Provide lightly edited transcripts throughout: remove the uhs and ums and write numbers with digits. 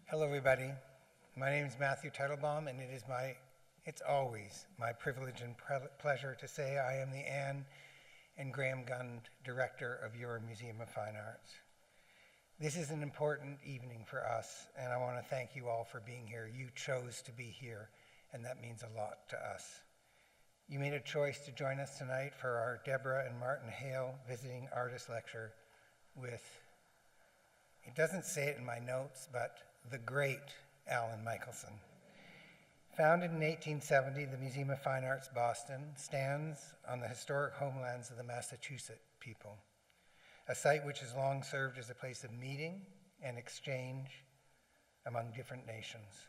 Hello, everybody. My name is Matthew Teitelbaum, and it's always my privilege and pleasure to say I am the Anne and Graham Gund Director of your Museum of Fine Arts. This is an important evening for us, and I want to thank you all for being here. You chose to be here, and that means a lot to us. You made a choice to join us tonight for our Deborah and Martin Hale Visiting Artist Lecture with, it doesn't say it in my notes, but the great Alan Michelson. Founded in 1870, the Museum of Fine Arts Boston stands on the historic homelands of the Massachusetts people, a site which has long served as a place of meeting and exchange among different nations.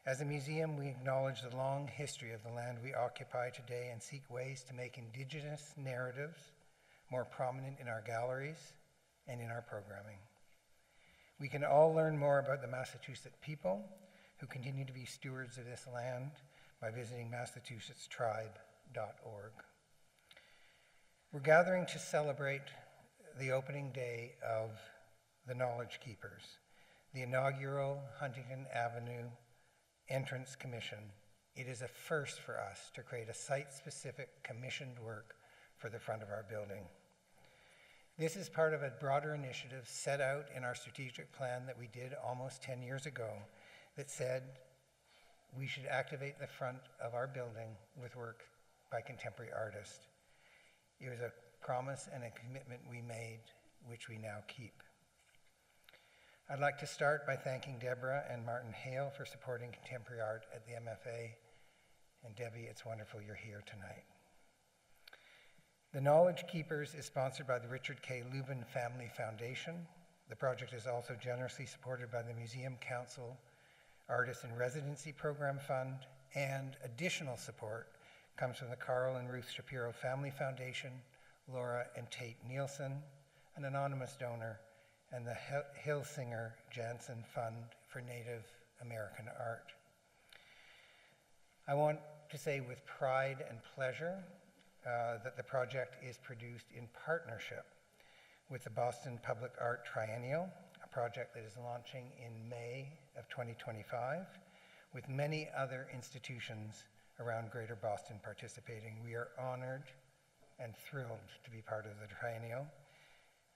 As a museum, we acknowledge the long history of the land we occupy today and seek ways to make Indigenous narratives more prominent in our galleries and in our programming. We can all learn more about the Massachusetts people who continue to be stewards of this land by visiting massachusettstribe.org. We're gathering to celebrate the opening day of the Knowledge Keepers, the inaugural Huntington Avenue Entrance Commission. It is a first for us to create a site-specific commissioned work for the front of our building. This is part of a broader initiative set out in our strategic plan that we did almost 10 years ago that said we should activate the front of our building with work by contemporary artists. It was a promise and a commitment we made, which we now keep. I'd like to start by thanking Deborah and Martin Hale for supporting contemporary art at the MFA. And Debbie, it's wonderful you're here tonight. The Knowledge Keepers is sponsored by the Richard K. Lubin Family Foundation. The project is also generously supported by the Museum Council Artist in Residency Program Fund, and additional support comes from the Carl and Ruth Shapiro Family Foundation, Laura and Tate Nielsen, an anonymous donor, and the Hilsinger Jansen Fund for Native American Art. I want to say with pride and pleasure that the project is produced in partnership with the Boston Public Art Triennial, a project that is launching in May of 2025, with many other institutions around Greater Boston participating. We are honored and thrilled to be part of the triennial.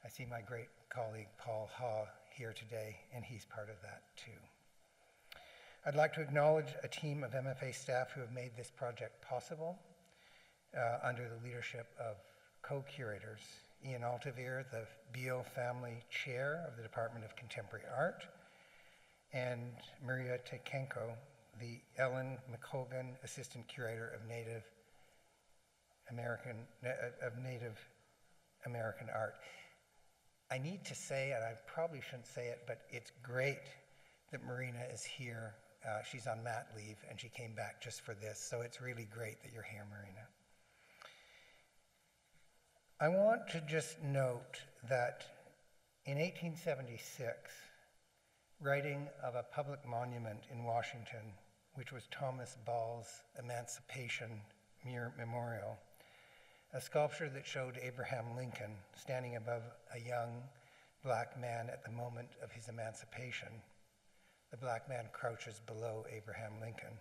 I see my great colleague Paul Haw here today, and he's part of that too. I'd like to acknowledge a team of MFA staff who have made this project possible under the leadership of co-curators, Ian Altavere, the Beale Family Chair of the Department of Contemporary Art, and Maria Tekenko, the Ellen McColgan Assistant Curator of Native American Art. I need to say, and I probably shouldn't say it, but it's great that Marina is here. She's on mat leave, and she came back just for this, so it's really great that you're here, Marina. I want to just note that in 1876, writing of a public monument in Washington, which was Thomas Ball's Emancipation Memorial, a sculpture that showed Abraham Lincoln standing above a young black man at the moment of his emancipation. The black man crouches below Abraham Lincoln.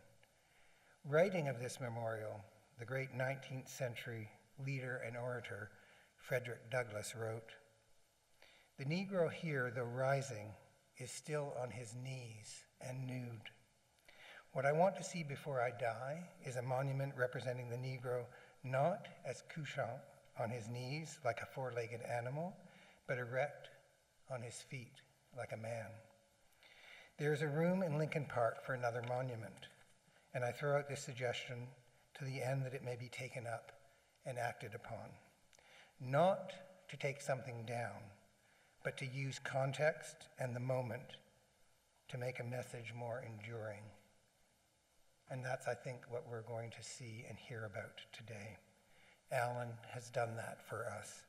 Writing of this memorial, the great 19th century leader and orator, Frederick Douglass, wrote, "The Negro here, though rising, is still on his knees and nude. What I want to see before I die is a monument representing the Negro not as couchant on his knees like a four-legged animal, but erect on his feet like a man. There is a room in Lincoln Park for another monument, and I throw out this suggestion to the end that it may be taken up and acted upon. Not to take something down, but to use context and the moment to make a message more enduring." And that's, I think, what we're going to see and hear about today. Alan has done that for us,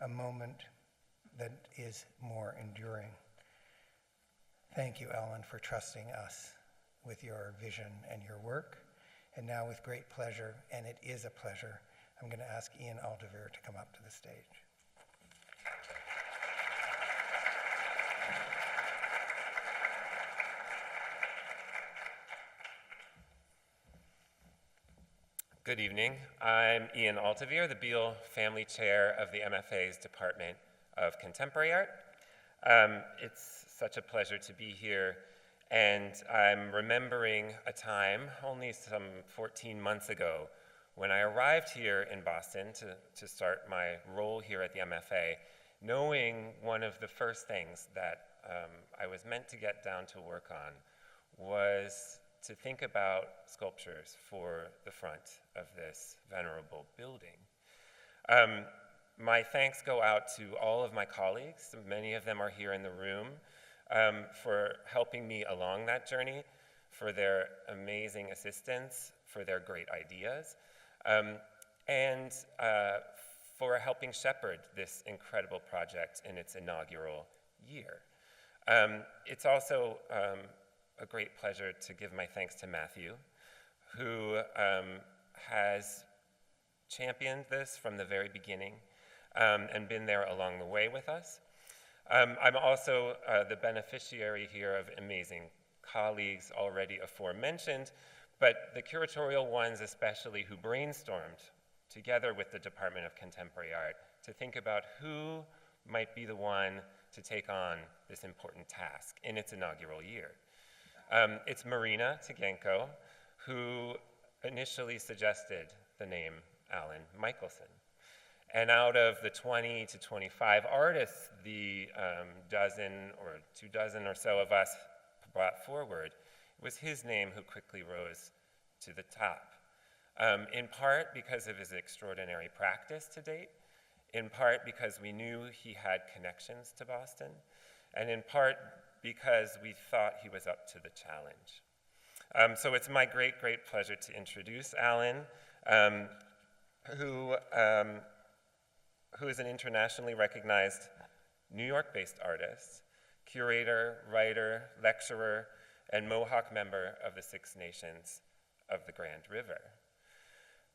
a moment that is more enduring. Thank you, Alan, for trusting us with your vision and your work. And now with great pleasure, and it is a pleasure, I'm going to ask Ian Altavere to come up to the stage. Good evening. I'm Ian Altavere, the Beale Family Chair of the MFA's Department of Contemporary Art. It's such a pleasure to be here, and I'm remembering a time only some 14 months ago when I arrived here in Boston to start my role here at the MFA, knowing one of the first things that I was meant to get down to work on was to think about sculptures for the front of this venerable building. My thanks go out to all of my colleagues, many of them are here in the room, for helping me along that journey, for their amazing assistance, for their great ideas, and for helping shepherd this incredible project in its inaugural year. It's also a great pleasure to give my thanks to Matthew, who has championed this from the very beginning and been there along the way with us. I'm also the beneficiary here of amazing colleagues already aforementioned, but the curatorial ones especially who brainstormed together with the Department of Contemporary Art to think about who might be the one to take on this important task in its inaugural year. It's Marina Tagenko, who initially suggested the name Alan Michelson. And out of the 20 to 25 artists the dozen or 24 or so of us brought forward, it was his name who quickly rose to the top. In part because of his extraordinary practice to date, in part because we knew he had connections to Boston, and in part because we thought he was up to the challenge. So it's my great, great pleasure to introduce Alan, who is an internationally recognized New York-based artist, curator, writer, lecturer, and Mohawk member of the Six Nations of the Grand River.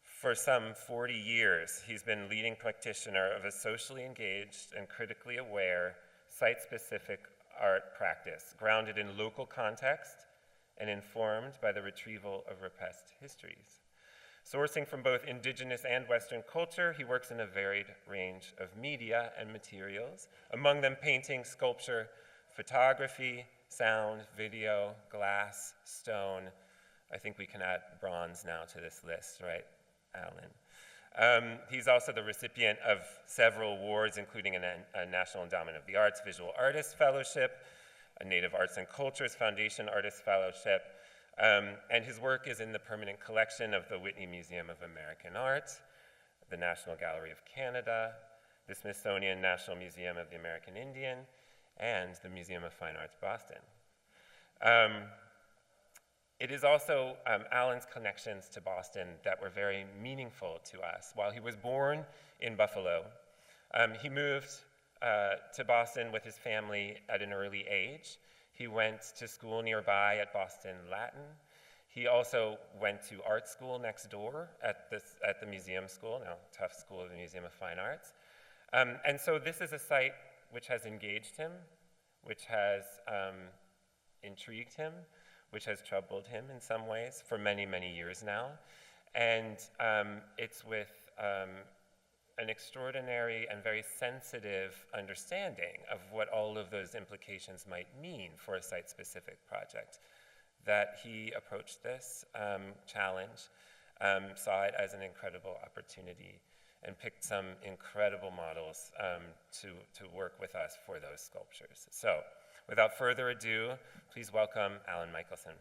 For some 40 years, he's been leading practitioner of a socially engaged and critically aware, site-specific art practice, grounded in local context and informed by the retrieval of repressed histories. Sourcing from both Indigenous and Western culture, he works in a varied range of media and materials, among them painting, sculpture, photography, sound, video, glass, stone. I think we can add bronze now to this list, right, Alan? He's also the recipient of several awards, including a National Endowment of the Arts Visual Artist Fellowship, a Native Arts and Cultures Foundation Artist Fellowship, and his work is in the permanent collection of the Whitney Museum of American Art, the National Gallery of Canada, the Smithsonian National Museum of the American Indian, and the Museum of Fine Arts, Boston. It is also Alan's connections to Boston that were very meaningful to us. While he was born in Buffalo, he moved to Boston with his family at an early age. He went to school nearby at Boston Latin. He also went to art school next door at the museum school, now Tufts School of the Museum of Fine Arts. And so this is a site which has engaged him, which has intrigued him, which has troubled him in some ways for many, many years now. And it's with an extraordinary and very sensitive understanding of what all of those implications might mean for a site-specific project that he approached this challenge, saw it as an incredible opportunity, and picked some incredible models to work with us for those sculptures. So, without further ado, please welcome Alan Michelson.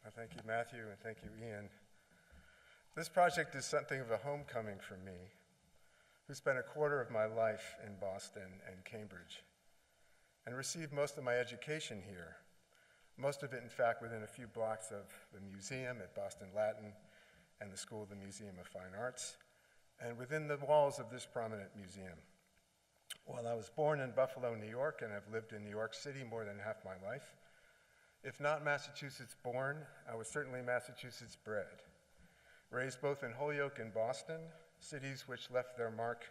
Well, thank you, Matthew, and thank you, Ian. This project is something of a homecoming for me, who spent a quarter of my life in Boston and Cambridge, and received most of my education here. Most of it, in fact, within a few blocks of the museum at Boston Latin and the School of the Museum of Fine Arts, and within the walls of this prominent museum. While I was born in Buffalo, New York, and have lived in New York City more than half my life, if not Massachusetts born, I was certainly Massachusetts bred. Raised both in Holyoke and Boston, cities which left their mark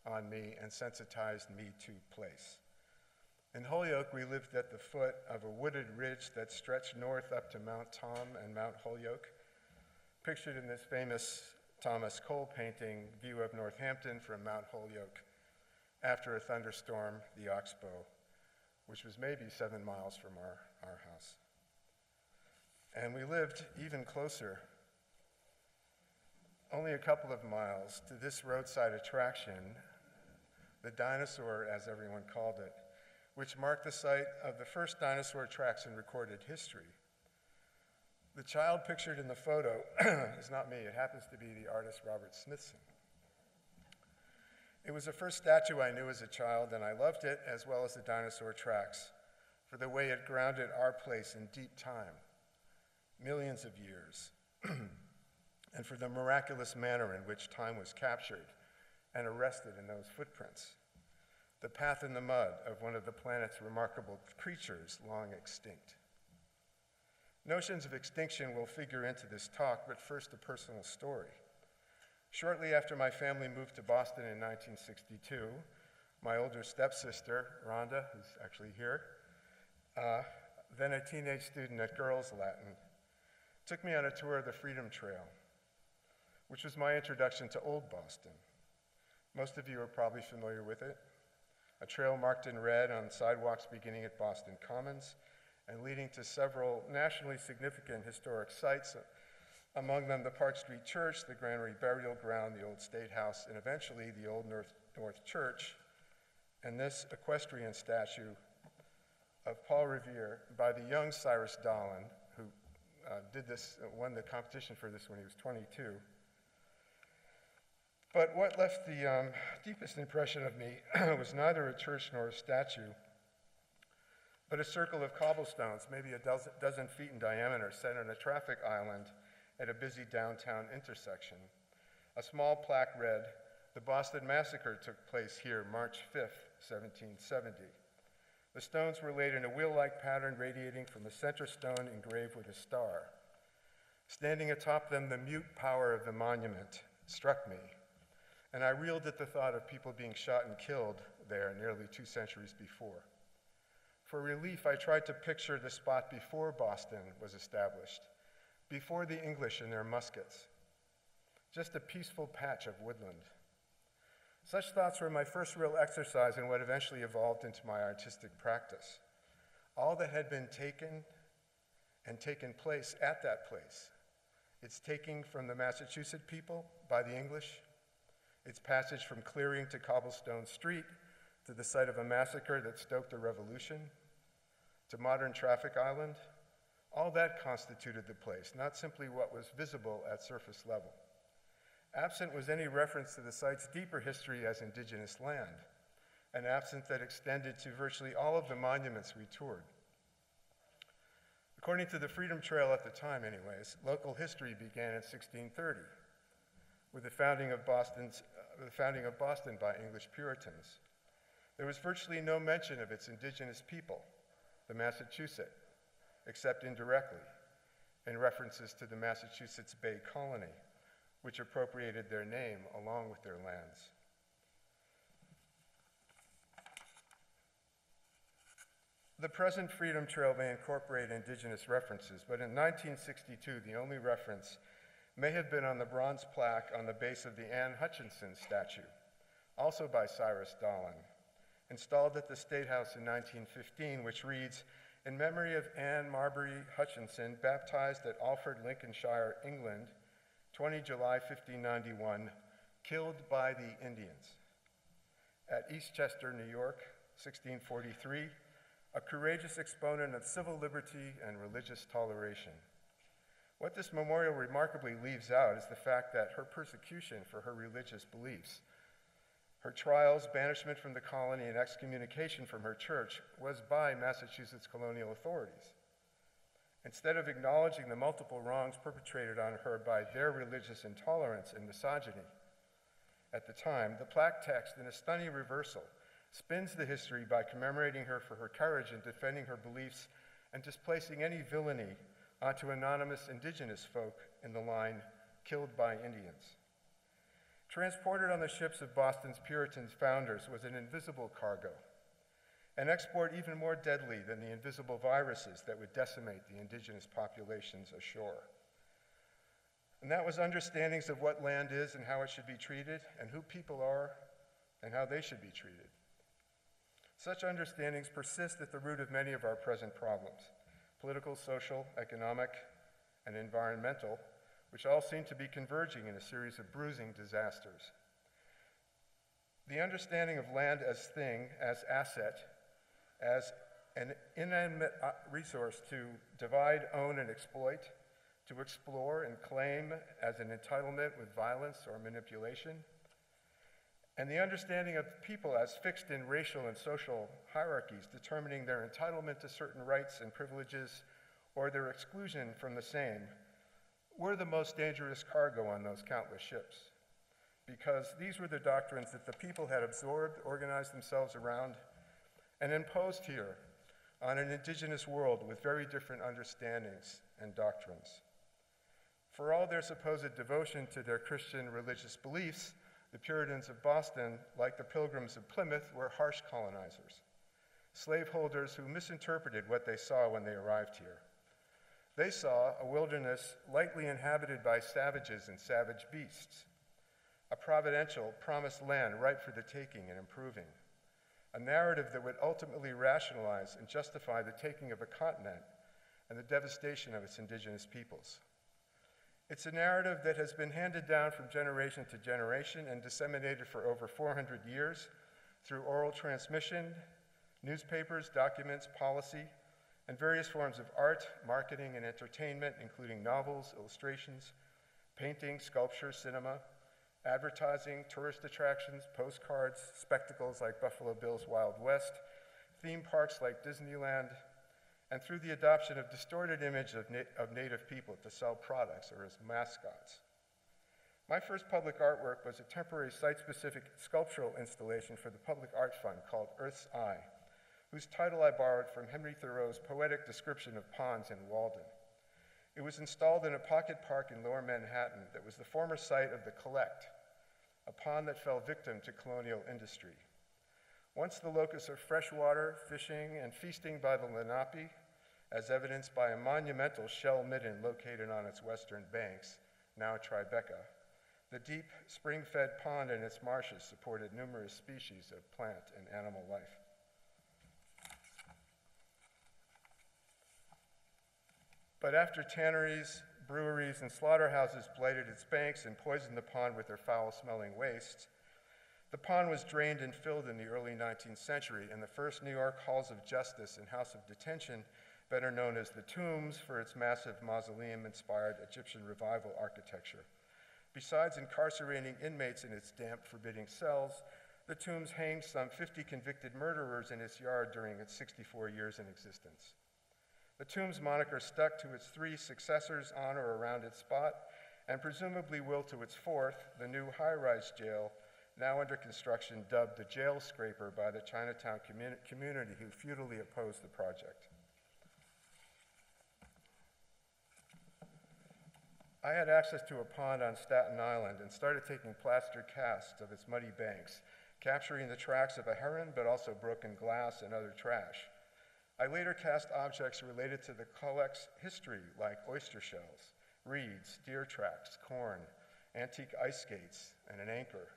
on me and sensitized me to place. In Holyoke, we lived at the foot of a wooded ridge that stretched north up to Mount Tom and Mount Holyoke, pictured in this famous Thomas Cole painting, View of Northampton from Mount Holyoke, after a thunderstorm, the Oxbow, which was maybe 7 miles from our house. And we lived even closer, only a couple of miles, to this roadside attraction, the Dinosaur, as everyone called it, which marked the site of the first dinosaur tracks in recorded history. The child pictured in the photo is not me. It happens to be the artist Robert Smithson. It was the first statue I knew as a child, and I loved it as well as the dinosaur tracks for the way it grounded our place in deep time, millions of years, and for the miraculous manner in which time was captured and arrested in those footprints, the path in the mud of one of the planet's remarkable creatures long extinct. Notions of extinction will figure into this talk, but first a personal story. Shortly after my family moved to Boston in 1962, my older stepsister, Rhonda, who's actually here, then a teenage student at Girls Latin, took me on a tour of the Freedom Trail, which was my introduction to Old Boston. Most of you are probably familiar with it. A trail marked in red on sidewalks beginning at Boston Commons and leading to several nationally significant historic sites, among them the Park Street Church, the Granary Burial Ground, the Old State House, and eventually the Old North Church, and this equestrian statue of Paul Revere by the young Cyrus Dallin, who won the competition for this when he was 22. But what left the deepest impression of me was neither a church nor a statue, but a circle of cobblestones, maybe a dozen feet in diameter, set on a traffic island at a busy downtown intersection. A small plaque read, "The Boston Massacre took place here March 5th, 1770. The stones were laid in a wheel-like pattern radiating from a center stone engraved with a star. Standing atop them, the mute power of the monument struck me, and I reeled at the thought of people being shot and killed there nearly 2 centuries before. For relief, I tried to picture the spot before Boston was established, before the English and their muskets, just a peaceful patch of woodland. Such thoughts were my first real exercise in what eventually evolved into my artistic practice. All that had been taken and taken place at that place, its taking from the Massachusetts people by the English, its passage from clearing to cobblestone street, to the site of a massacre that stoked a revolution, to modern traffic island, all that constituted the place, not simply what was visible at surface level. Absent was any reference to the site's deeper history as indigenous land, and absent that extended to virtually all of the monuments we toured. According to the Freedom Trail at the time anyways, local history began in 1630 with the founding of Boston by English Puritans. There was virtually no mention of its indigenous people, the Massachusetts, except indirectly, in references to the Massachusetts Bay Colony, which appropriated their name along with their lands. The present Freedom Trail may incorporate indigenous references, but in 1962, the only reference may have been on the bronze plaque on the base of the Anne Hutchinson statue, also by Cyrus Dallin, installed at the State House in 1915, which reads, "In memory of Anne Marbury Hutchinson, baptized at Alford, Lincolnshire, England, 20 July 1591, killed by the Indians. At Eastchester, New York, 1643, a courageous exponent of civil liberty and religious toleration." What this memorial remarkably leaves out is the fact that her persecution for her religious beliefs, her trials, banishment from the colony, and excommunication from her church was by Massachusetts colonial authorities. Instead of acknowledging the multiple wrongs perpetrated on her by their religious intolerance and misogyny at the time, the plaque text, in a stunning reversal, spins the history by commemorating her for her courage in defending her beliefs and displacing any villainy onto anonymous indigenous folk in the line, "Killed by Indians." Transported on the ships of Boston's Puritan founders was an invisible cargo, an export even more deadly than the invisible viruses that would decimate the indigenous populations ashore. And that was understandings of what land is and how it should be treated, and who people are and how they should be treated. Such understandings persist at the root of many of our present problems, political, social, economic, and environmental, which all seem to be converging in a series of bruising disasters. The understanding of land as thing, as asset, as an inanimate resource to divide, own, and exploit, to explore and claim as an entitlement with violence or manipulation, and the understanding of people as fixed in racial and social hierarchies, determining their entitlement to certain rights and privileges or their exclusion from the same, were the most dangerous cargo on those countless ships, because these were the doctrines that the people had absorbed, organized themselves around, and imposed here on an indigenous world with very different understandings and doctrines. For all their supposed devotion to their Christian religious beliefs, the Puritans of Boston, like the Pilgrims of Plymouth, were harsh colonizers, slaveholders who misinterpreted what they saw when they arrived here. They saw a wilderness lightly inhabited by savages and savage beasts, a providential, promised land ripe for the taking and improving, a narrative that would ultimately rationalize and justify the taking of a continent and the devastation of its indigenous peoples. It's a narrative that has been handed down from generation to generation and disseminated for over 400 years through oral transmission, newspapers, documents, policy, and various forms of art, marketing, and entertainment, including novels, illustrations, painting, sculpture, cinema, advertising, tourist attractions, postcards, spectacles like Buffalo Bill's Wild West, theme parks like Disneyland, and through the adoption of distorted images of Native people to sell products or as mascots. My first public artwork was a temporary site-specific sculptural installation for the Public Art Fund called Earth's Eye, whose title I borrowed from Henry Thoreau's poetic description of ponds in Walden. It was installed in a pocket park in Lower Manhattan that was the former site of the Collect, a pond that fell victim to colonial industry. Once the locus of freshwater, fishing, and feasting by the Lenape, as evidenced by a monumental shell midden located on its western banks, now Tribeca, the deep, spring-fed pond and its marshes supported numerous species of plant and animal life. But after tanneries, breweries, and slaughterhouses blighted its banks and poisoned the pond with their foul-smelling wastes, the pond was drained and filled in the early 19th century, and the first New York halls of justice and house of detention, better known as the Tombs for its massive mausoleum-inspired Egyptian revival architecture. Besides incarcerating inmates in its damp, forbidding cells, the Tombs hanged some 50 convicted murderers in its yard during its 64 years in existence. The Tombs moniker stuck to its 3 successors on or around its spot, and presumably will to its 4th, the new high-rise jail, now under construction, dubbed the Jail Scraper by the Chinatown community who futilely opposed the project. I had access to a pond on Staten Island and started taking plaster casts of its muddy banks, capturing the tracks of a heron, but also broken glass and other trash. I later cast objects related to the Collect's history, like oyster shells, reeds, deer tracks, corn, antique ice skates, and an anchor.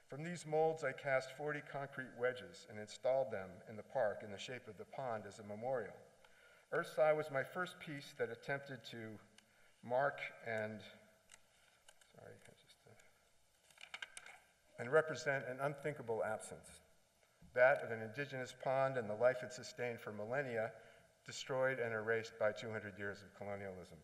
From these molds, I cast 40 concrete wedges and installed them in the park in the shape of the pond as a memorial. Earth's Eye was my first piece that attempted to mark and represent an unthinkable absence, that of an indigenous pond and the life it sustained for millennia, destroyed and erased by 200 years of colonialism.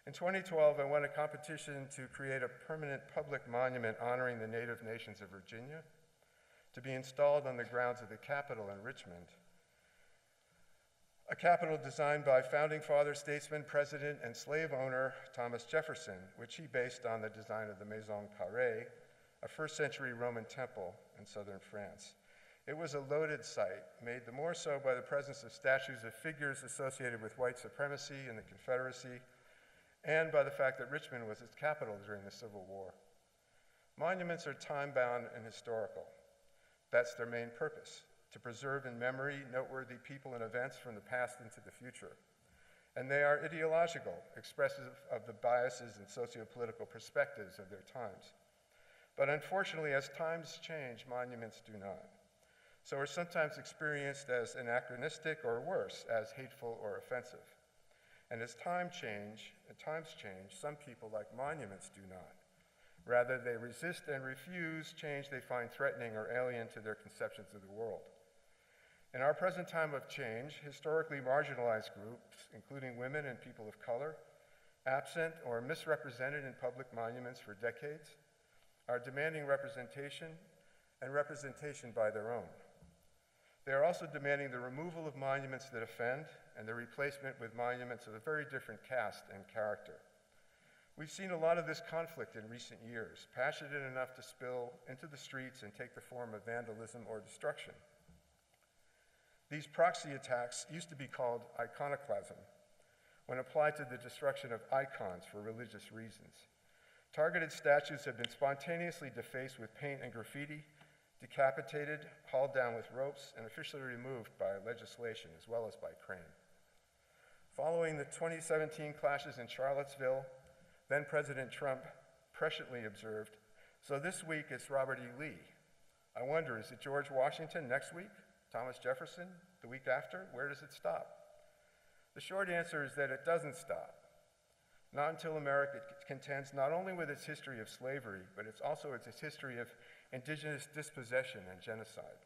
In 2012, I won a competition to create a permanent public monument honoring the Native nations of Virginia, to be installed on the grounds of the Capitol in Richmond, a Capitol designed by founding father, statesman, president, and slave owner Thomas Jefferson, which he based on the design of the Maison Carrée, a first-century Roman temple in southern France. It was a loaded site, made the more so by the presence of statues of figures associated with white supremacy and the Confederacy, and by the fact that Richmond was its capital during the Civil War. Monuments are time-bound and historical. That's their main purpose, to preserve in memory noteworthy people and events from the past into the future. And they are ideological, expressive of the biases and socio-political perspectives of their times. But unfortunately, as times change, monuments do not. So are sometimes experienced as anachronistic or worse, as hateful or offensive. And as times change, some people, like monuments, do not. Rather, they resist and refuse change they find threatening or alien to their conceptions of the world. In our present time of change, historically marginalized groups, including women and people of color, absent or misrepresented in public monuments for decades, are demanding representation, and representation by their own. They are also demanding the removal of monuments that offend and the replacement with monuments of a very different cast and character. We've seen a lot of this conflict in recent years, passionate enough to spill into the streets and take the form of vandalism or destruction. These proxy attacks used to be called iconoclasm when applied to the destruction of icons for religious reasons. Targeted statues have been spontaneously defaced with paint and graffiti, decapitated, hauled down with ropes, and officially removed by legislation as well as by crane. Following the 2017 clashes in Charlottesville, then President Trump presciently observed, "So this week it's Robert E. Lee. I wonder, is it George Washington next week? Thomas Jefferson the week after? Where does it stop?" The short answer is that it doesn't stop. Not until America contends not only with its history of slavery, but it's also its history of indigenous dispossession and genocide.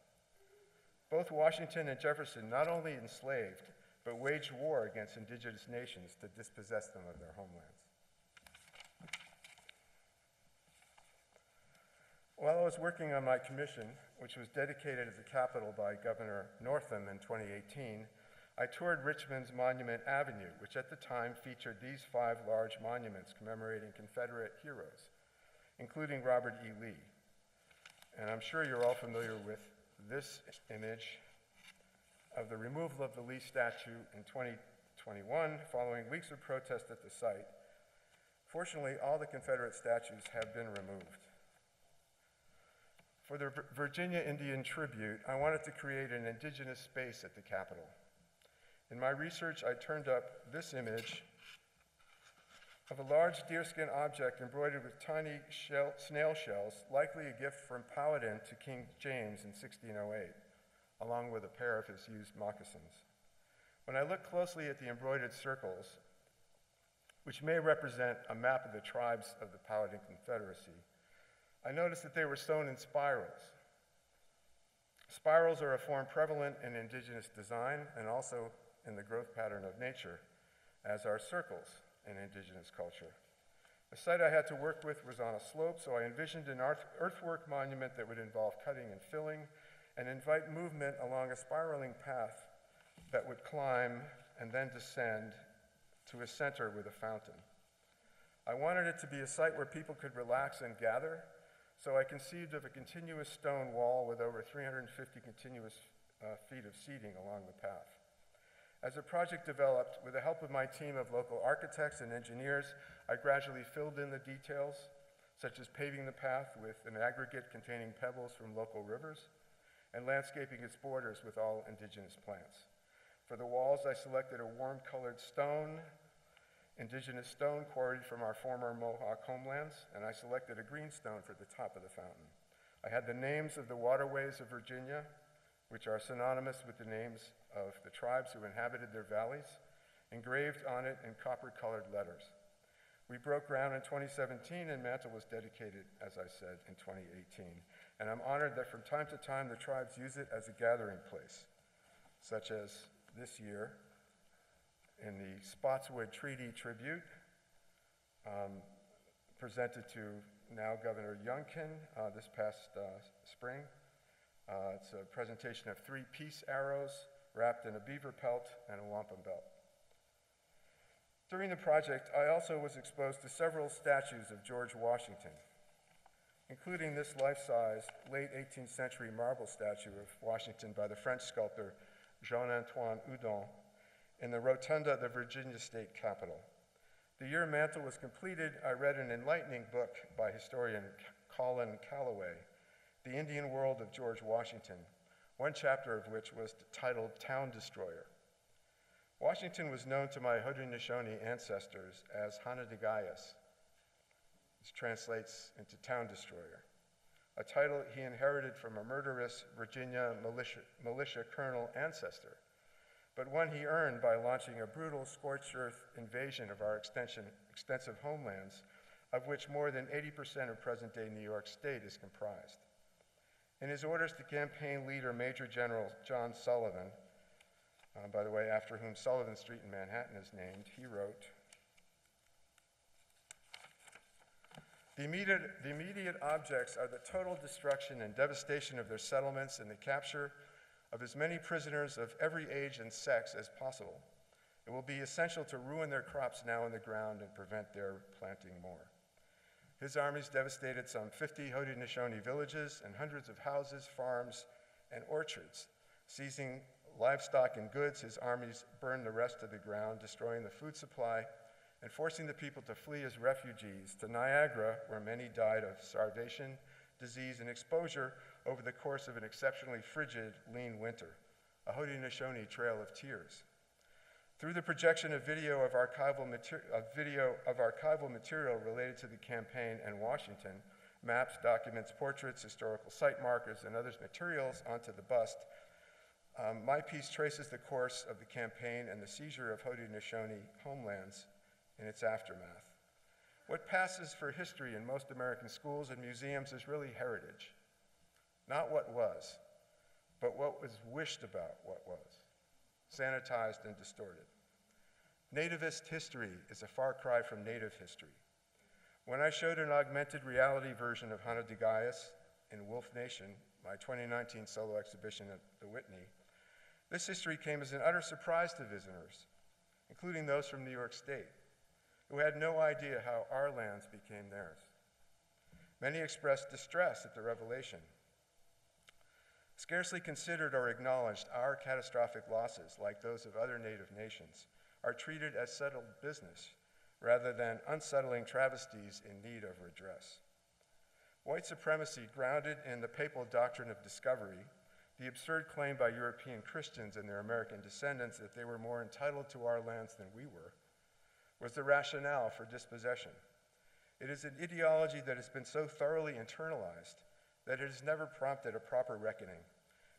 Both Washington and Jefferson not only enslaved, but waged war against indigenous nations to dispossess them of their homelands. While I was working on my commission, which was dedicated at the Capitol by Governor Northam in 2018, I toured Richmond's Monument Avenue, which at the time featured these 5 large monuments commemorating Confederate heroes, including Robert E. Lee. And I'm sure you're all familiar with this image of the removal of the Lee statue in 2021 following weeks of protest at the site. Fortunately, all the Confederate statues have been removed. For the Virginia Indian Tribute, I wanted to create an indigenous space at the Capitol. In my research, I turned up this image of a large deerskin object embroidered with tiny snail shells, likely a gift from Powhatan to King James in 1608, along with a pair of his used moccasins. When I looked closely at the embroidered circles, which may represent a map of the tribes of the Powhatan Confederacy, I noticed that they were sewn in spirals. Spirals are a form prevalent in indigenous design and also in the growth pattern of nature, as are circles in indigenous culture. The site I had to work with was on a slope, so I envisioned an earthwork monument that would involve cutting and filling and invite movement along a spiraling path that would climb and then descend to a center with a fountain. I wanted it to be a site where people could relax and gather, so I conceived of a continuous stone wall with over 350 continuous feet of seating along the path. As the project developed, with the help of my team of local architects and engineers, I gradually filled in the details, such as paving the path with an aggregate containing pebbles from local rivers, and landscaping its borders with all indigenous plants. For the walls, I selected a warm-colored stone, indigenous stone quarried from our former Mohawk homelands, and I selected a green stone for the top of the fountain. I had the names of the waterways of Virginia, which are synonymous with the names of the tribes who inhabited their valleys, engraved on it in copper-colored letters. We broke ground in 2017, and Mantle was dedicated, as I said, in 2018. And I'm honored that from time to time the tribes use it as a gathering place, such as this year in the Spotswood Treaty Tribute, presented to now Governor Youngkin this past spring. It's a presentation of 3 peace arrows wrapped in a beaver pelt and a wampum belt. During the project, I also was exposed to several statues of George Washington, including this life-size, late 18th century marble statue of Washington by the French sculptor Jean-Antoine Houdon in the rotunda of the Virginia State Capitol. The year Mantle was completed, I read an enlightening book by historian Colin Calloway, The Indian World of George Washington, one chapter of which was titled Town Destroyer. Washington was known to my Haudenosaunee ancestors as Haudenosaunee, which translates into Town Destroyer, a title he inherited from a murderous Virginia militia colonel ancestor, but one he earned by launching a brutal scorched earth invasion of our extensive homelands, of which more than 80% of present-day New York State is comprised. In his orders to campaign leader Major General John Sullivan, by the way, after whom Sullivan Street in Manhattan is named, he wrote, The immediate objects are the total destruction and devastation of their settlements and the capture of as many prisoners of every age and sex as possible. It will be essential to ruin their crops now in the ground and prevent their planting more. His armies devastated some 50 Haudenosaunee villages and hundreds of houses, farms, and orchards. Seizing livestock and goods, his armies burned the rest to the ground, destroying the food supply and forcing the people to flee as refugees to Niagara, where many died of starvation, disease, and exposure over the course of an exceptionally frigid, lean winter, a Haudenosaunee trail of tears. Through the projection of video of archival material related to the campaign and Washington, maps, documents, portraits, historical site markers, and other materials onto the bust, my piece traces the course of the campaign and the seizure of Haudenosaunee homelands in its aftermath. What passes for history in most American schools and museums is really heritage. Not what was, but what was wished about what was, sanitized and distorted. Nativist history is a far cry from native history. When I showed an augmented reality version of Haudenosaunee in Wolf Nation, my 2019 solo exhibition at the Whitney, this history came as an utter surprise to visitors, including those from New York State, who had no idea how our lands became theirs. Many expressed distress at the revelation. Scarcely considered or acknowledged, our catastrophic losses, like those of other native nations, are treated as settled business rather than unsettling travesties in need of redress. White supremacy, grounded in the papal doctrine of discovery, the absurd claim by European Christians and their American descendants that they were more entitled to our lands than we were, was the rationale for dispossession. It is an ideology that has been so thoroughly internalized that it has never prompted a proper reckoning.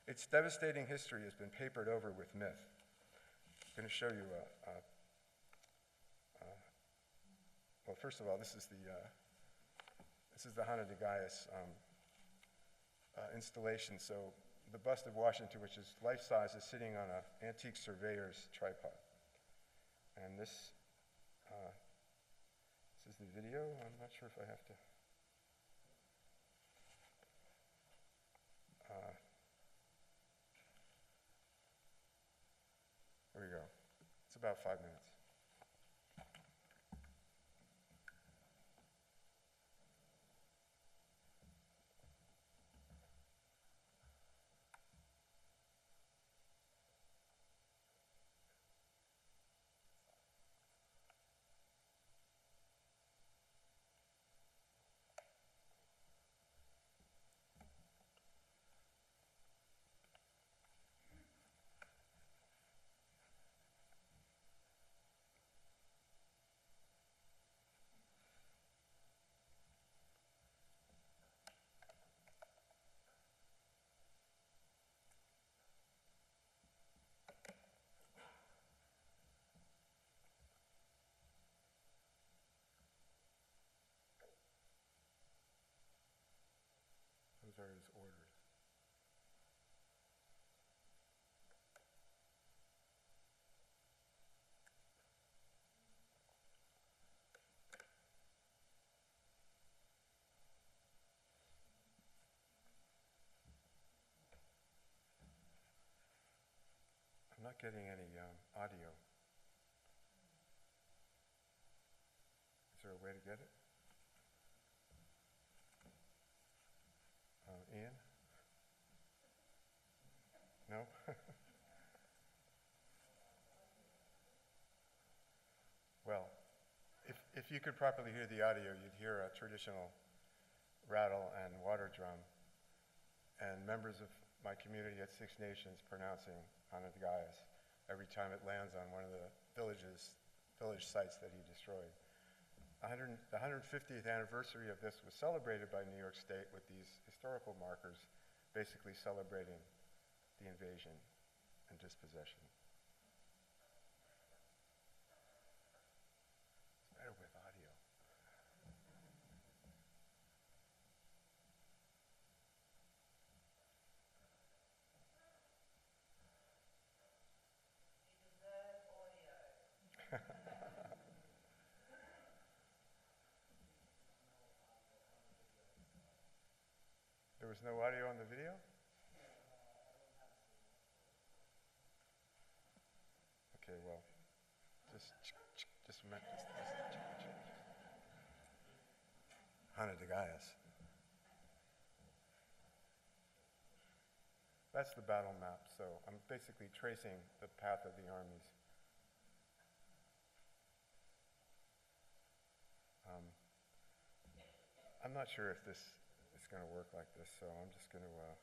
Its devastating history has been papered over with myth. I'm going to show you well, first of all, this is the Haudenosaunee installation. So the bust of Washington, which is life-size, is sitting on an antique surveyor's tripod. And this is the video. I'm not sure if I have to. There we go. It's about 5 minutes. Those are his orders. I'm not getting any audio. Is there a way to get it? Ian? No? Well, if you could properly hear the audio, you'd hear a traditional rattle, and water drum, and members of my community at Six Nations pronouncing Huntington every time it lands on one of the village sites that he destroyed. The 150th anniversary of this was celebrated by New York State with these historical markers, basically celebrating the invasion and dispossession. It's better with audio. There was no audio on the video? Okay, well, just a minute. Huntington. That's the battle map, so I'm basically tracing the path of the armies. I'm not sure if this is going to work like this, so I'm just going to, I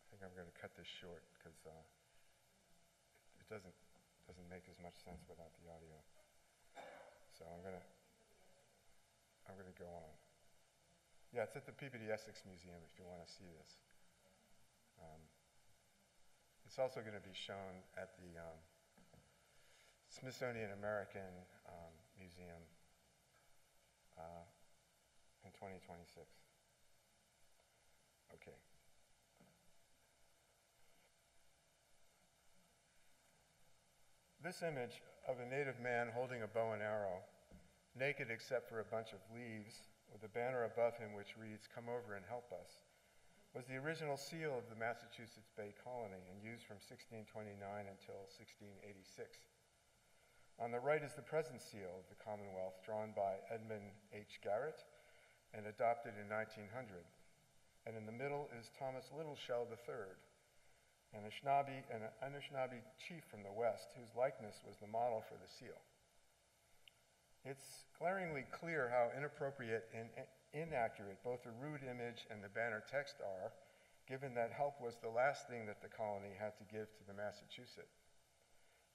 think I'm going to cut this short because it doesn't make as much sense without the audio. So I'm going to go on. Yeah, it's at the Peabody Essex Museum if you want to see this. It's also going to be shown at the Smithsonian American Museum in 2026. Okay. This image of a native man holding a bow and arrow, naked except for a bunch of leaves, with a banner above him which reads, "Come over and help us," was the original seal of the Massachusetts Bay Colony and used from 1629 until 1686. On the right is the present seal of the Commonwealth, drawn by Edmund H. Garrett and adopted in 1900. And in the middle is Thomas Littleshell III, an Anishinaabe chief from the West, whose likeness was the model for the seal. It's glaringly clear how inappropriate and inaccurate both the rude image and the banner text are, given that help was the last thing that the colony had to give to the Massachusetts,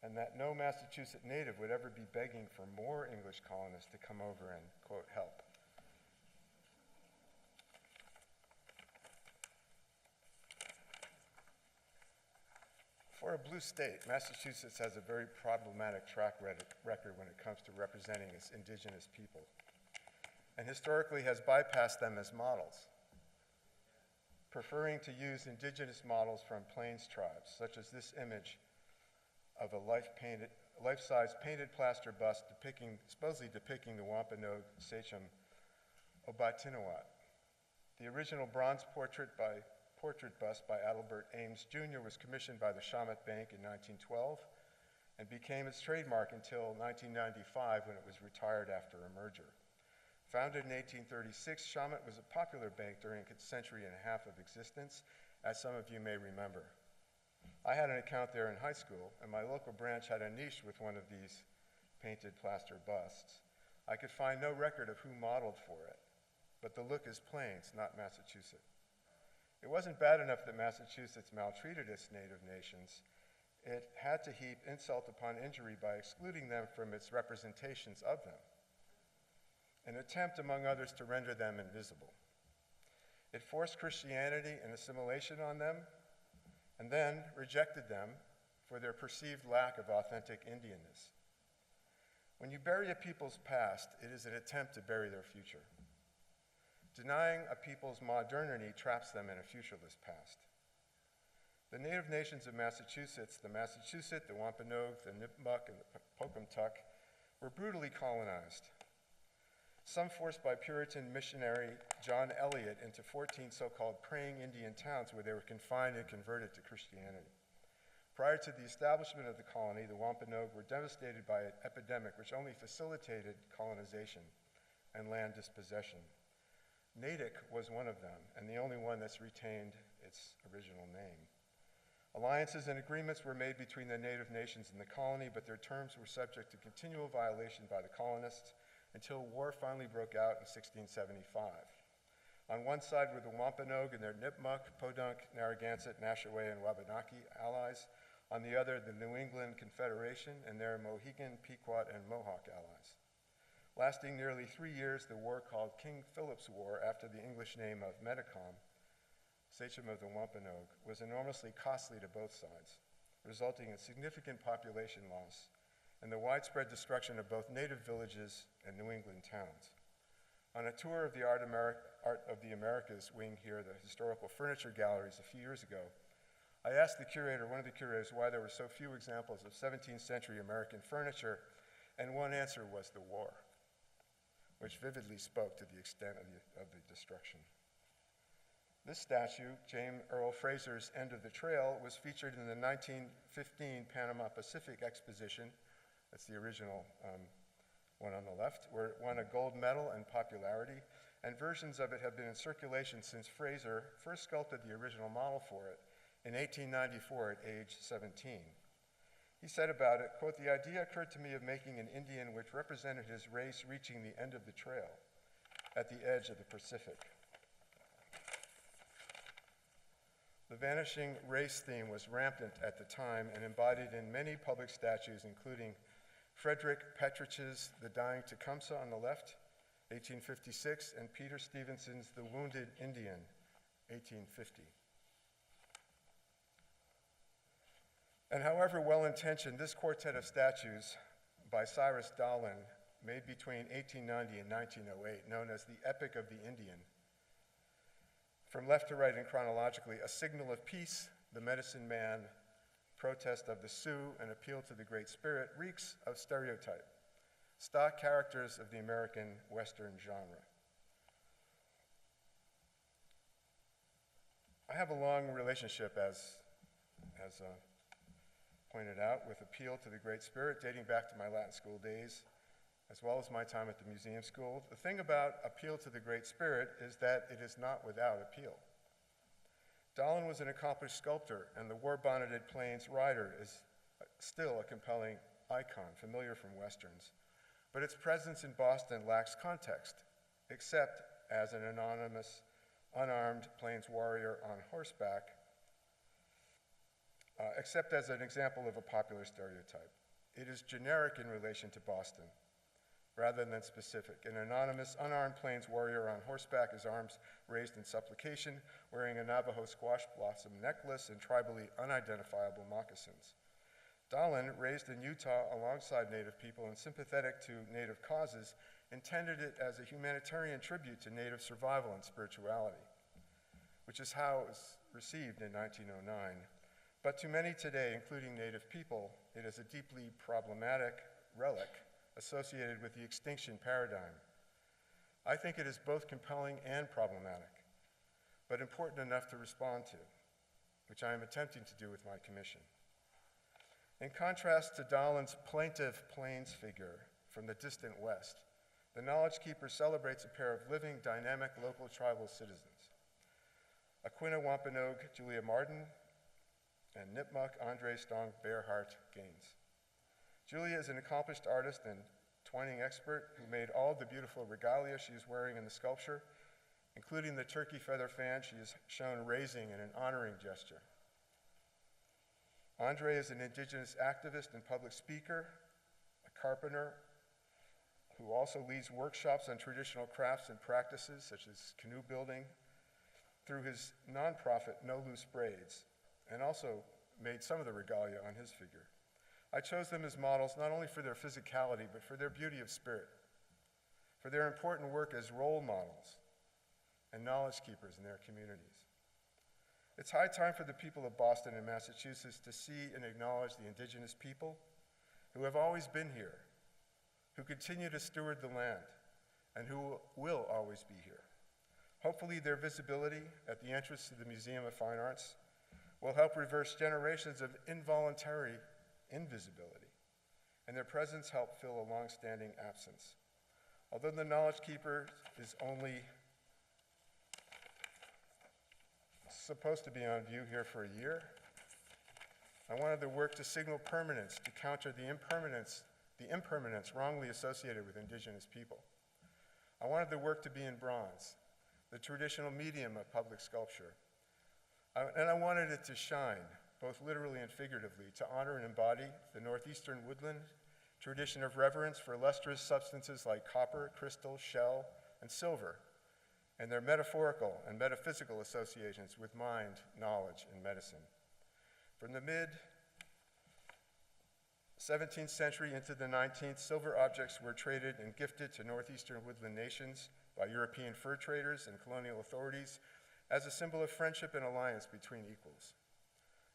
and that no Massachusetts native would ever be begging for more English colonists to come over and, quote, help. For a blue state, Massachusetts has a very problematic track record when it comes to representing its indigenous people, and historically has bypassed them as models, preferring to use indigenous models from Plains tribes, such as this image of a life-size painted plaster bust supposedly depicting the Wampanoag sachem Obatinoat. The original bronze portrait bust by Adelbert Ames Jr. was commissioned by the Shawmut Bank in 1912 and became its trademark until 1995 when it was retired after a merger. Founded in 1836, Shawmut was a popular bank during its century and a half of existence, as some of you may remember. I had an account there in high school, and my local branch had a niche with one of these painted plaster busts. I could find no record of who modeled for it, but the look is Plains, not Massachusetts. It wasn't bad enough that Massachusetts maltreated its native nations. It had to heap insult upon injury by excluding them from its representations of them, an attempt, among others, to render them invisible. It forced Christianity and assimilation on them, and then rejected them for their perceived lack of authentic Indianness. When you bury a people's past, it is an attempt to bury their future. Denying a people's modernity traps them in a futureless past. The native nations of Massachusetts, the Massachusetts, the Wampanoag, the Nipmuc, and the Pocumtuck, were brutally colonized. Some forced by Puritan missionary John Eliot into 14 so-called praying Indian towns where they were confined and converted to Christianity. Prior to the establishment of the colony, the Wampanoag were devastated by an epidemic which only facilitated colonization and land dispossession. Natick was one of them, and the only one that's retained its original name. Alliances and agreements were made between the native nations and the colony, but their terms were subject to continual violation by the colonists until war finally broke out in 1675. On one side were the Wampanoag and their Nipmuc, Podunk, Narragansett, Nashaway, and Wabanaki allies. On the other, the New England Confederation and their Mohegan, Pequot, and Mohawk allies. Lasting nearly 3 years, the war called King Philip's War after the English name of Metacom, sachem of the Wampanoag, was enormously costly to both sides, resulting in significant population loss and the widespread destruction of both native villages and New England towns. On a tour of the Art of the Americas wing here, the historical furniture galleries a few years ago, I asked one of the curators, why there were so few examples of 17th century American furniture, and one answer was the war, which vividly spoke to the extent of the destruction. This statue, James Earl Fraser's End of the Trail, was featured in the 1915 Panama Pacific Exposition. That's the original one on the left, where it won a gold medal in popularity, and versions of it have been in circulation since Fraser first sculpted the original model for it in 1894 at age 17. He said about it, quote, "The idea occurred to me of making an Indian which represented his race reaching the end of the trail at the edge of the Pacific." The vanishing race theme was rampant at the time and embodied in many public statues, including Frederick Petrich's The Dying Tecumseh on the left, 1856, and Peter Stevenson's The Wounded Indian, 1850. And however well-intentioned, this quartet of statues by Cyrus Dallin, made between 1890 and 1908, known as the Epic of the Indian, from left to right and chronologically, A Signal of Peace, The Medicine Man, Protest of the Sioux, and Appeal to the Great Spirit, reeks of stereotype, stock characters of the American Western genre. I have a long relationship, as pointed out, with Appeal to the Great Spirit, dating back to my Latin school days, as well as my time at the museum school. The thing about Appeal to the Great Spirit is that it is not without appeal. Dallin was an accomplished sculptor, and the war-bonneted Plains rider is still a compelling icon, familiar from Westerns. But its presence in Boston lacks context, except as an anonymous, unarmed Plains warrior on horseback, except as an example of a popular stereotype. It is generic in relation to Boston, rather than specific. An anonymous, unarmed Plains warrior on horseback, his arms raised in supplication, wearing a Navajo squash blossom necklace and tribally unidentifiable moccasins. Dallin, raised in Utah alongside Native people and sympathetic to Native causes, intended it as a humanitarian tribute to Native survival and spirituality, which is how it was received in 1909. But to many today, including Native people, it is a deeply problematic relic associated with the extinction paradigm. I think it is both compelling and problematic, but important enough to respond to, which I am attempting to do with my commission. In contrast to Dallin's plaintive Plains figure from the distant West, the Knowledge Keeper celebrates a pair of living, dynamic local tribal citizens. Aquina Wampanoag, Julia Martin, and Nipmuc, Andre Stong Bearhart Gaines. Julia is an accomplished artist and twining expert who made all the beautiful regalia she is wearing in the sculpture, including the turkey feather fan she is shown raising in an honoring gesture. Andre is an Indigenous activist and public speaker, a carpenter who also leads workshops on traditional crafts and practices such as canoe building through his nonprofit No Loose Braids, and also made some of the regalia on his figure. I chose them as models not only for their physicality, but for their beauty of spirit, for their important work as role models and knowledge keepers in their communities. It's high time for the people of Boston and Massachusetts to see and acknowledge the Indigenous people who have always been here, who continue to steward the land, and who will always be here. Hopefully their visibility at the entrance to the Museum of Fine Arts will help reverse generations of involuntary invisibility, and their presence help fill a long-standing absence. Although the Knowledge Keeper is only supposed to be on view here for a year, I wanted the work to signal permanence, to counter the impermanence wrongly associated with Indigenous people. I wanted the work to be in bronze, the traditional medium of public sculpture. And I wanted it to shine, both literally and figuratively, to honor and embody the northeastern woodland tradition of reverence for lustrous substances like copper, crystal, shell, and silver, and their metaphorical and metaphysical associations with mind, knowledge, and medicine. From the mid-17th century into the 19th, silver objects were traded and gifted to northeastern woodland nations by European fur traders and colonial authorities as a symbol of friendship and alliance between equals.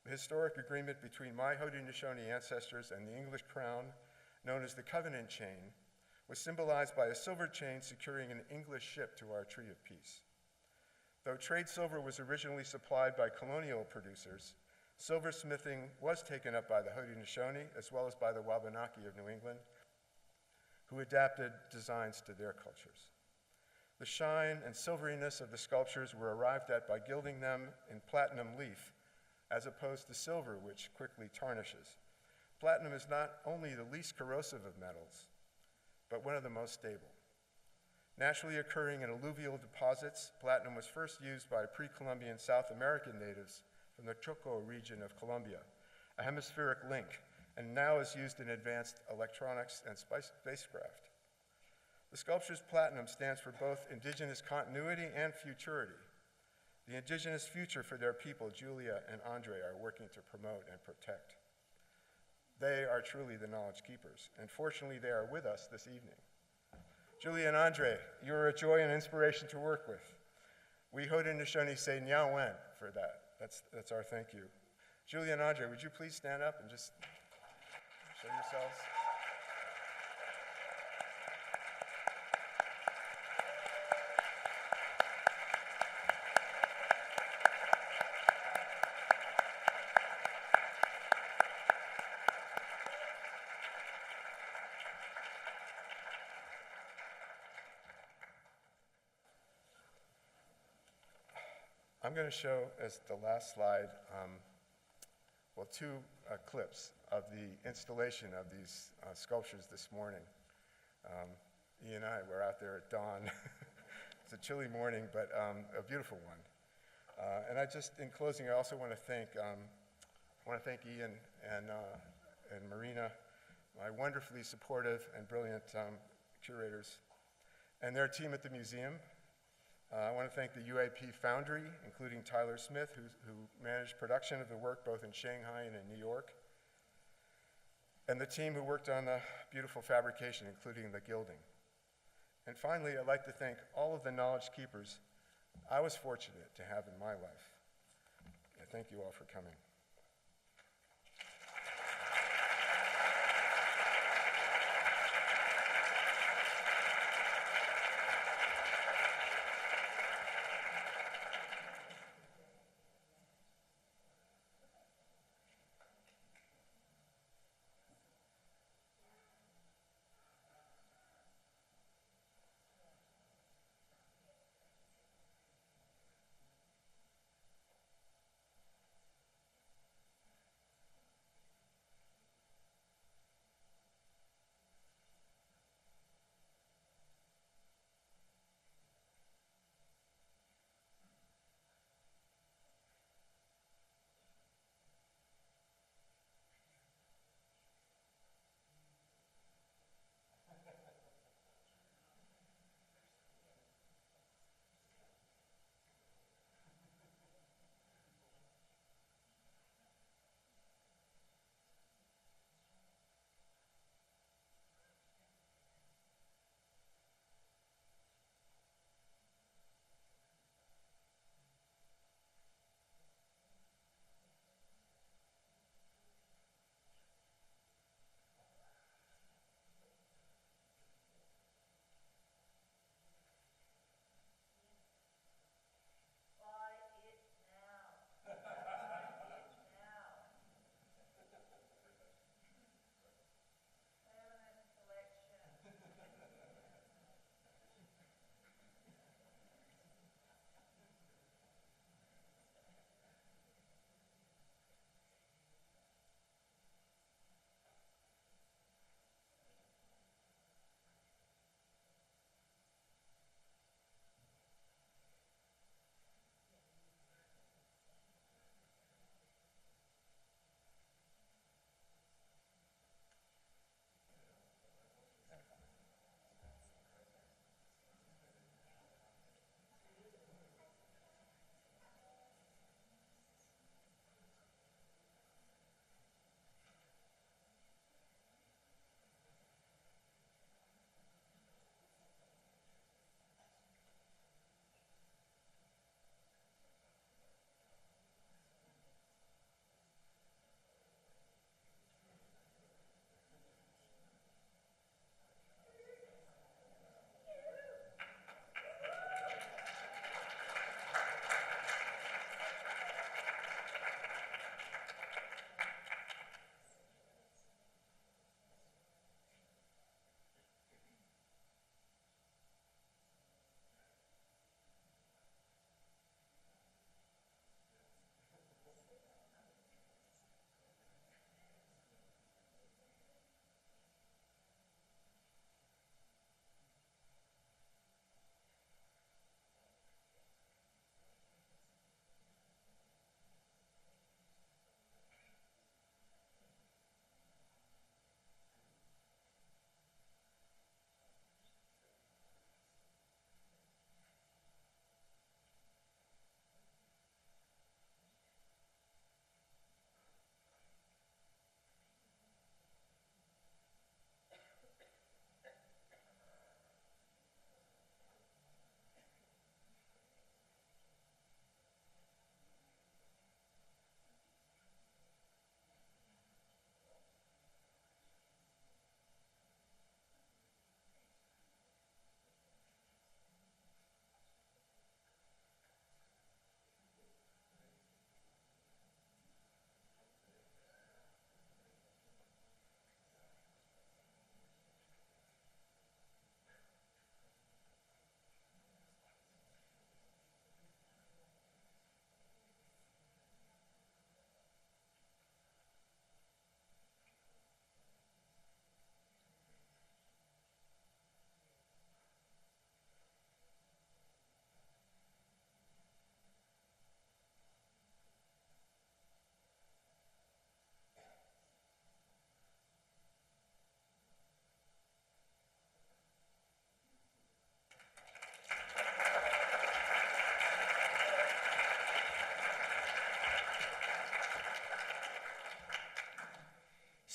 The historic agreement between my Haudenosaunee ancestors and the English crown, known as the Covenant Chain, was symbolized by a silver chain securing an English ship to our Tree of Peace. Though trade silver was originally supplied by colonial producers, silversmithing was taken up by the Haudenosaunee as well as by the Wabanaki of New England, who adapted designs to their cultures. The shine and silveriness of the sculptures were arrived at by gilding them in platinum leaf, as opposed to silver, which quickly tarnishes. Platinum is not only the least corrosive of metals, but one of the most stable. Naturally occurring in alluvial deposits, platinum was first used by pre-Columbian South American natives from the Choco region of Colombia, a hemispheric link, and now is used in advanced electronics and spacecraft. The sculpture's platinum stands for both indigenous continuity and futurity. The indigenous future for their people, Julia and Andre, are working to promote and protect. They are truly the knowledge keepers, and fortunately they are with us this evening. Julia and Andre, you are a joy and inspiration to work with. We Haudenosaunee say "Nyawen" for that. That's our thank you. Julia and Andre, would you please stand up and just show yourselves? I'm going to show as the last slide, two clips of the installation of these sculptures this morning. Ian and I were out there at dawn. It's a chilly morning, but a beautiful one. And in closing, I also want to thank Ian and Marina, my wonderfully supportive and brilliant curators, and their team at the museum. I want to thank the UAP Foundry, including Tyler Smith, who managed production of the work both in Shanghai and in New York, and the team who worked on the beautiful fabrication, including the gilding. And finally, I'd like to thank all of the knowledge keepers I was fortunate to have in my life. I thank you all for coming.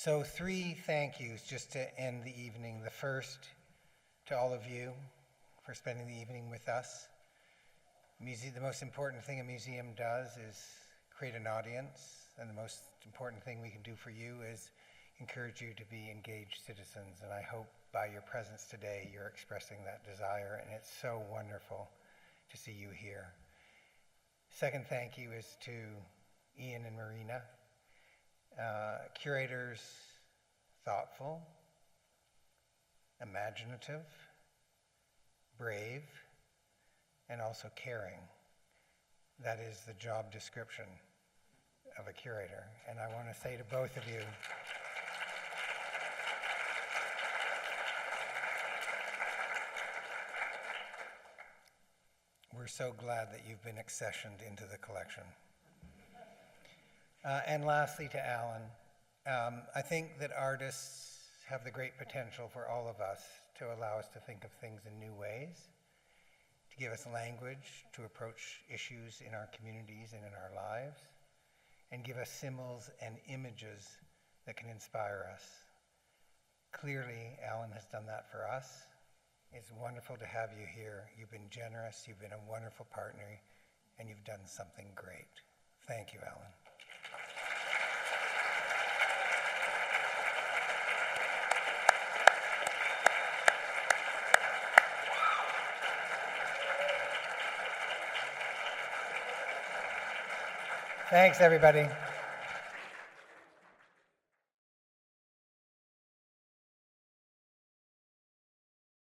So 3 thank yous just to end the evening. The first, to all of you for spending the evening with us. The most important thing a museum does is create an audience, and the most important thing we can do for you is encourage you to be engaged citizens, and I hope by your presence today you're expressing that desire, and it's so wonderful to see you here. Second thank you is to Ian and Marina, curators, thoughtful, imaginative, brave, and also caring. That is the job description of a curator, and I want to say to both of you, we're so glad that you've been accessioned into the collection. And lastly, to Alan, I think that artists have the great potential for all of us to allow us to think of things in new ways, to give us language to approach issues in our communities and in our lives, and give us symbols and images that can inspire us. Clearly, Alan has done that for us. It's wonderful to have you here. You've been generous, you've been a wonderful partner, and you've done something great. Thank you, Alan. Thanks, everybody.